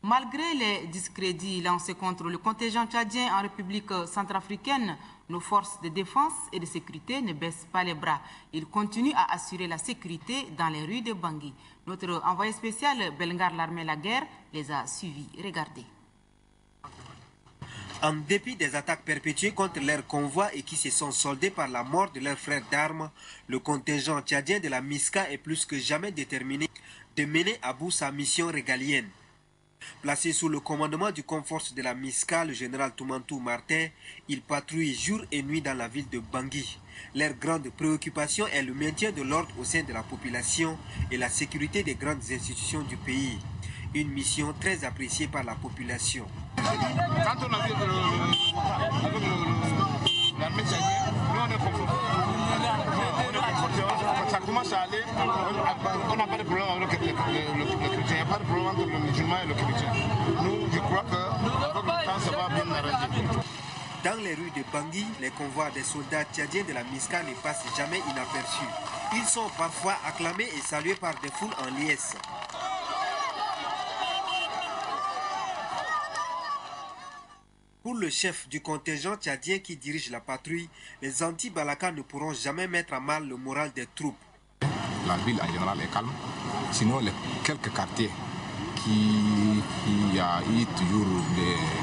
Malgré les discrédits lancés contre le contingent tchadien en République centrafricaine, nos forces de défense et de sécurité ne baissent pas les bras. Ils continuent à assurer la sécurité dans les rues de Bangui. Notre envoyé spécial Belngar Larmé Laguerre les a suivis. Regardez. En dépit des attaques perpétuées contre leurs convois et qui se sont soldées par la mort de leurs frères d'armes, le contingent tchadien de la MISCA est plus que jamais déterminé de mener à bout sa mission régalienne. Placé sous le commandement du Comforce de la MISCA, le général Toumantou Martin, il patrouille jour et nuit dans la ville de Bangui. Leur grande préoccupation est le maintien de l'ordre au sein de la population et la sécurité des grandes institutions du pays. Une mission très appréciée par la population. Quand on a vu avec l'armée tchadienne, nous on est confortés. Ça commence à aller, on n'a pas de problème avec le chrétien, il n'y a pas de problème entre le musulman et le chrétien. Nous, je crois qu'avec le temps, ça va bien arranger. Dans les rues de Bangui, les convois des soldats tchadiens de la MISCA ne passent jamais inaperçus. Ils sont parfois acclamés et salués par des foules en liesse. Pour le chef du contingent tchadien qui dirige la patrouille, les anti-Balaka ne pourront jamais mettre à mal le moral des troupes. La ville en général est calme, sinon les quelques quartiers qui a eu toujours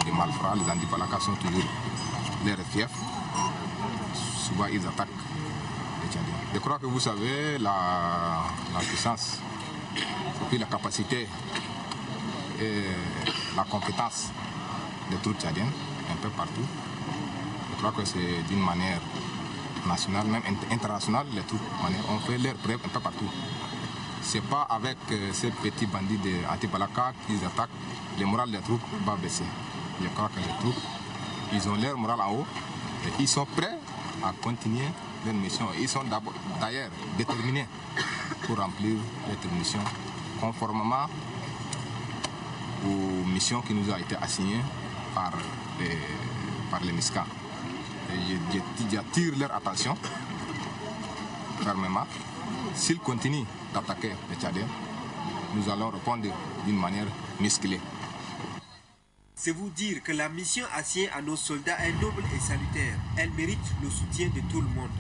des malfrats, les anti-Balaka sont toujours les fiefs. Souvent ils attaquent les Tchadiens. Je crois que vous savez la puissance, et puis la capacité et la compétence des troupes tchadiennes un peu partout. Je crois que c'est d'une manière nationale, même internationale, les troupes ont fait leur preuve un peu partout. Ce n'est pas avec ces petits bandits anti-Balaka qu'ils attaquent, le moral des troupes va baisser. Je crois que les troupes, ils ont leur moral en haut et ils sont prêts à continuer leur mission. Ils sont d'ailleurs déterminés pour remplir leur mission conformément aux missions qui nous ont été assignées par les MISCA. J'attire leur attention fermement. S'ils continuent d'attaquer les Tchadiens, nous allons répondre d'une manière musclée. C'est vous dire que la mission assignée à nos soldats est noble et salutaire. Elle mérite le soutien de tout le monde.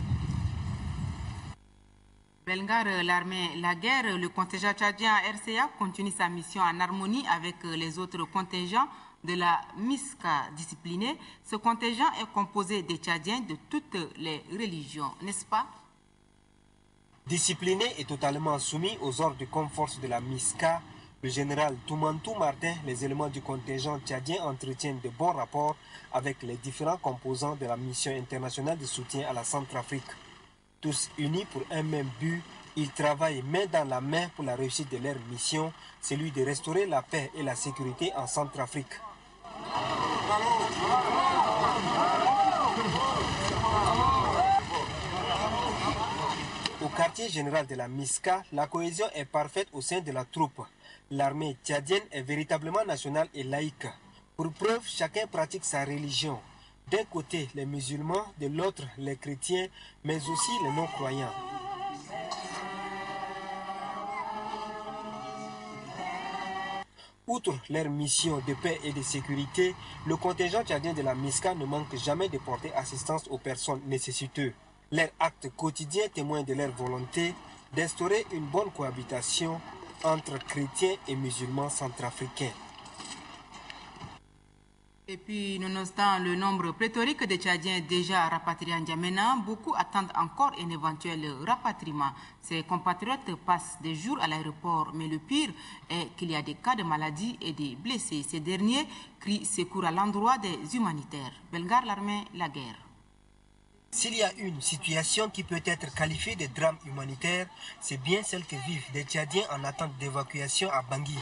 Belngar Larmé Laguerre, le contingent tchadien RCA continue sa mission en harmonie avec les autres contingents de la MISCA disciplinée. Ce contingent est composé des Tchadiens de toutes les religions, n'est-ce pas? Discipliné et totalement soumis aux ordres du Comforce de la MISCA, le général Toumantou Martin, les éléments du contingent tchadien entretiennent de bons rapports avec les différents composants de la mission internationale de soutien à la Centrafrique. Tous unis pour un même but, ils travaillent main dans la main pour la réussite de leur mission, celui de restaurer la paix et la sécurité en Centrafrique. Au quartier général de la MISCA, la cohésion est parfaite au sein de la troupe. L'armée tchadienne est véritablement nationale et laïque. Pour preuve, chacun pratique sa religion. D'un côté, les musulmans, de l'autre, les chrétiens, mais aussi les non-croyants. Outre leur mission de paix et de sécurité, le contingent tchadien de la MISCA ne manque jamais de porter assistance aux personnes nécessiteuses. Leurs actes quotidiens témoignent de leur volonté d'instaurer une bonne cohabitation entre chrétiens et musulmans centrafricains. Et puis, nonobstant le nombre pléthorique de Tchadiens déjà rapatriés en Djamena, beaucoup attendent encore un éventuel rapatriement. Ces compatriotes passent des jours à l'aéroport, mais le pire est qu'il y a des cas de maladie et des blessés. Ces derniers crient secours à l'endroit des humanitaires. Belngar Larmé Laguerre. S'il y a une situation qui peut être qualifiée de drame humanitaire, c'est bien celle que vivent des Tchadiens en attente d'évacuation à Bangui.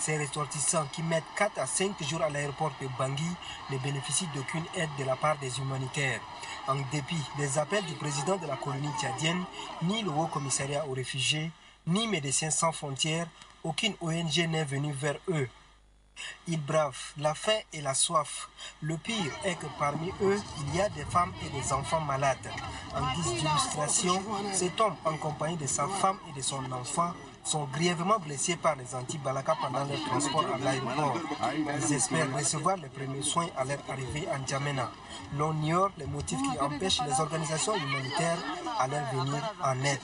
Ces ressortissants qui mettent 4 à 5 jours à l'aéroport de Bangui ne bénéficient d'aucune aide de la part des humanitaires. En dépit des appels du président de la colonie tchadienne, ni le Haut Commissariat aux réfugiés, ni Médecins sans frontières, aucune ONG n'est venue vers eux. Ils bravent la faim et la soif. Le pire est que parmi eux, il y a des femmes et des enfants malades. En guise d'illustration, cet homme, en compagnie de sa femme et de son enfant, sont grièvement blessés par les anti-Balaka pendant leur transport à l'aéroport. Ils espèrent recevoir les premiers soins à leur arrivée en N'Djamena. L'on ignore les motifs qui empêchent les organisations humanitaires à leur venir en aide.